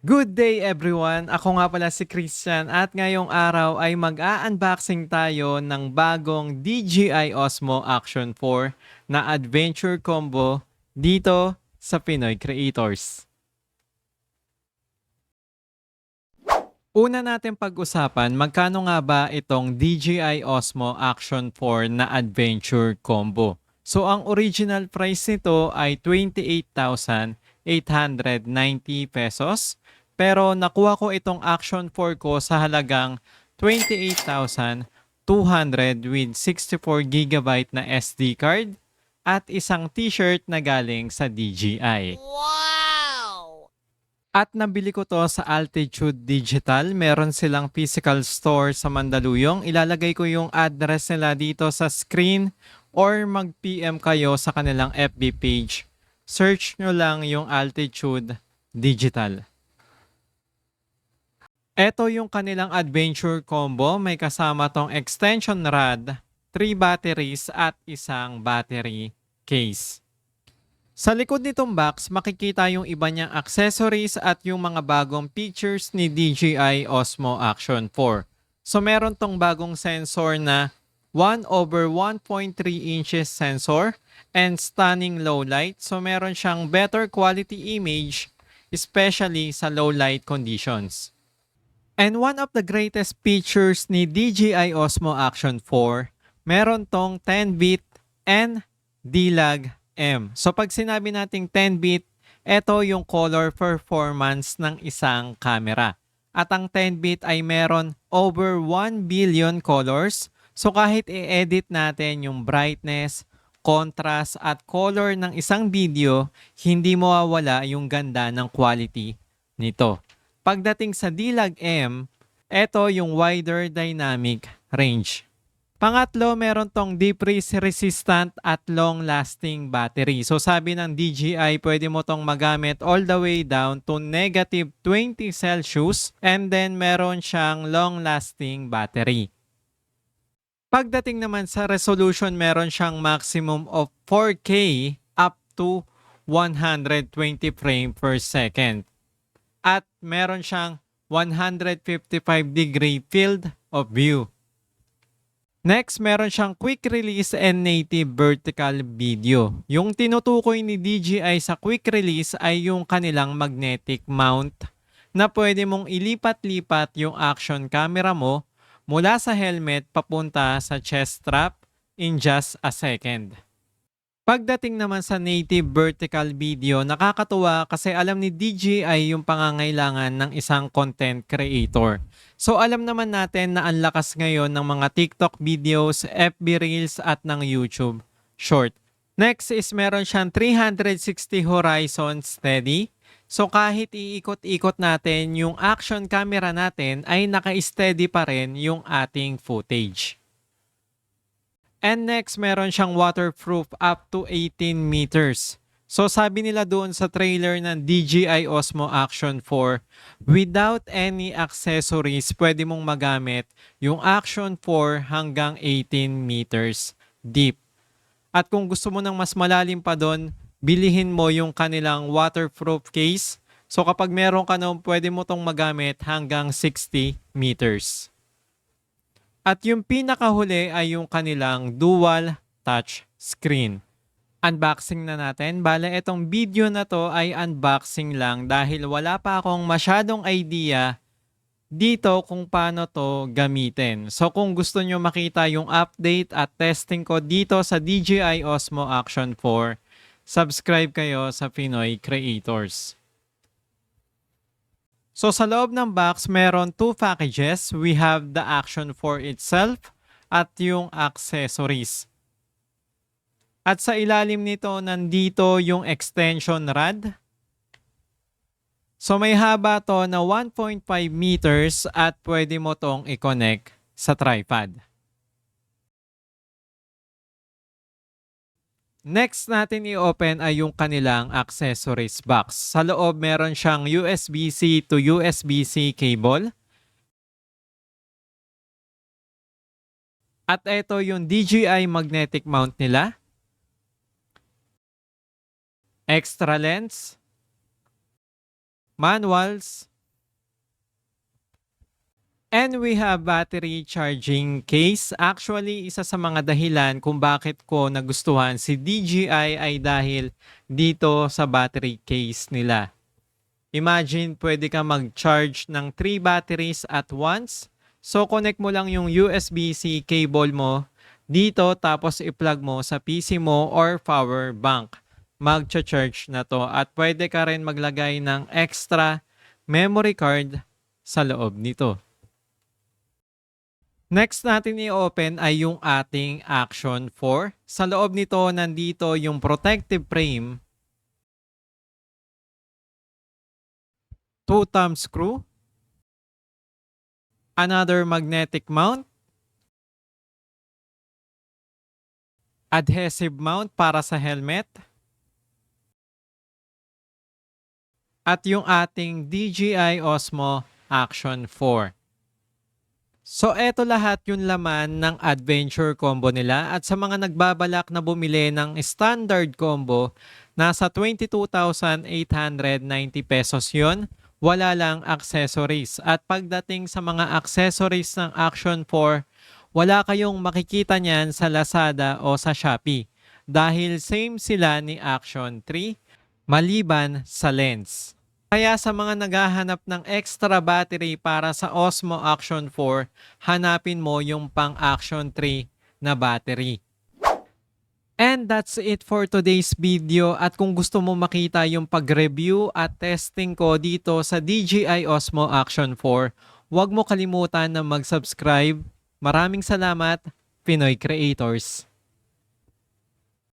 Good day everyone! Ako nga pala si Christian at ngayong araw ay mag-a-unboxing tayo ng bagong DJI Osmo Action 4 na adventure combo dito sa Pinoy Creators. Una natin pag-usapan, magkano nga ba itong DJI Osmo Action 4 na adventure combo? So ang original price nito ay 28,890 pesos. Pero nakuha ko itong Action 4 ko sa halagang 28,200 with 64 GB na SD card at isang t-shirt na galing sa DJI. Wow! At nabili ko to sa Altitude Digital. Meron silang physical store sa Mandaluyong. Ilalagay ko yung address nila dito sa screen or mag-PM kayo sa kanilang FB page. Search nyo lang yung Altitude Digital. Ito yung kanilang adventure combo. May kasama tong extension rod, 3 batteries at isang battery case. Sa likod nitong box, makikita yung iba niyang accessories at yung mga bagong features ni DJI Osmo Action 4. So meron tong bagong sensor na 1/1.3 inches sensor and stunning low light. So meron siyang better quality image, especially sa low light conditions. And one of the greatest features ni DJI Osmo Action 4, meron tong 10-bit and D-Log M. So pag sinabi nating 10-bit, ito yung color performance ng isang camera. At ang 10-bit ay meron over 1 billion colors. So kahit i-edit natin yung brightness, contrast at color ng isang video, hindi mawawala yung ganda ng quality nito. Pagdating sa D-Log M, ito yung wider dynamic range. Pangatlo, meron tong deep freeze resistant at long-lasting battery. So sabi ng DJI, pwede mo tong magamit all the way down to -20 Celsius and then meron siyang long-lasting battery. Pagdating naman sa resolution, meron siyang maximum of 4K up to 120 frame per second. At meron siyang 155-degree field of view. Next, meron siyang quick release and native vertical video. Yung tinutukoy ni DJI sa quick release ay yung kanilang magnetic mount na pwede mong ilipat-lipat yung action camera mo mula sa helmet papunta sa chest strap in just a second. Pagdating naman sa native vertical video, nakakatuwa kasi alam ni DJI yung pangangailangan ng isang content creator. So alam naman natin na ang lakas ngayon ng mga TikTok videos, FB Reels at ng YouTube Short. Next is meron siyang 360 horizon steady. So kahit iikot-ikot natin yung action camera natin ay naka-steady pa rin yung ating footage. And next, meron siyang waterproof up to 18 meters. So sabi nila doon sa trailer ng DJI Osmo Action 4, without any accessories, pwede mong magamit yung Action 4 hanggang 18 meters deep. At kung gusto mo ng mas malalim pa doon, bilihin mo yung kanilang waterproof case. So kapag meron ka noon, pwede mo tong magamit hanggang 60 meters. At yung pinakahuli ay yung kanilang dual touch screen. Unboxing na natin. Bale, itong video na to ay unboxing lang dahil wala pa akong masyadong idea dito kung paano to gamitin. So kung gusto nyo makita yung update at testing ko dito sa DJI Osmo Action 4, subscribe kayo sa Pinoy Creators. So sa loob ng box, meron 2 packages. We have the Action 4 itself at yung accessories. At sa ilalim nito, nandito yung extension rod. So may haba to na 1.5 meters at pwede mo tong i-connect sa tripod. Next natin i-open ay yung kanilang accessories box. Sa loob meron siyang USB-C to USB-C cable. At ito yung DJI magnetic mount nila. Extra lens. Manuals. And we have battery charging case. Actually, isa sa mga dahilan kung bakit ko nagustuhan si DJI ay dahil dito sa battery case nila. Imagine, pwede ka mag-charge ng 3 batteries at once. So, connect mo lang yung USB-C cable mo dito tapos i-plug mo sa PC mo or power bank. Mag-charge na to at pwede ka rin maglagay ng extra memory card sa loob nito. Next natin i-open ay yung ating Action 4. Sa loob nito, nandito yung protective frame, 2 thumb screw, another magnetic mount, adhesive mount para sa helmet, at yung ating DJI Osmo Action 4. So eto lahat yung laman ng adventure combo nila at sa mga nagbabalak na bumili ng standard combo, nasa 22,890 pesos yon. Wala lang accessories. At pagdating sa mga accessories ng Action 4, wala kayong makikita niyan sa Lazada o sa Shopee dahil same sila ni Action 3 maliban sa lens. Kaya sa mga naghahanap ng extra battery para sa Osmo Action 4, hanapin mo yung pang Action 3 na battery. And that's it for today's video. At kung gusto mo makita yung pag-review at testing ko dito sa DJI Osmo Action 4, huwag mo kalimutan na mag-subscribe. Maraming salamat, Pinoy Creators!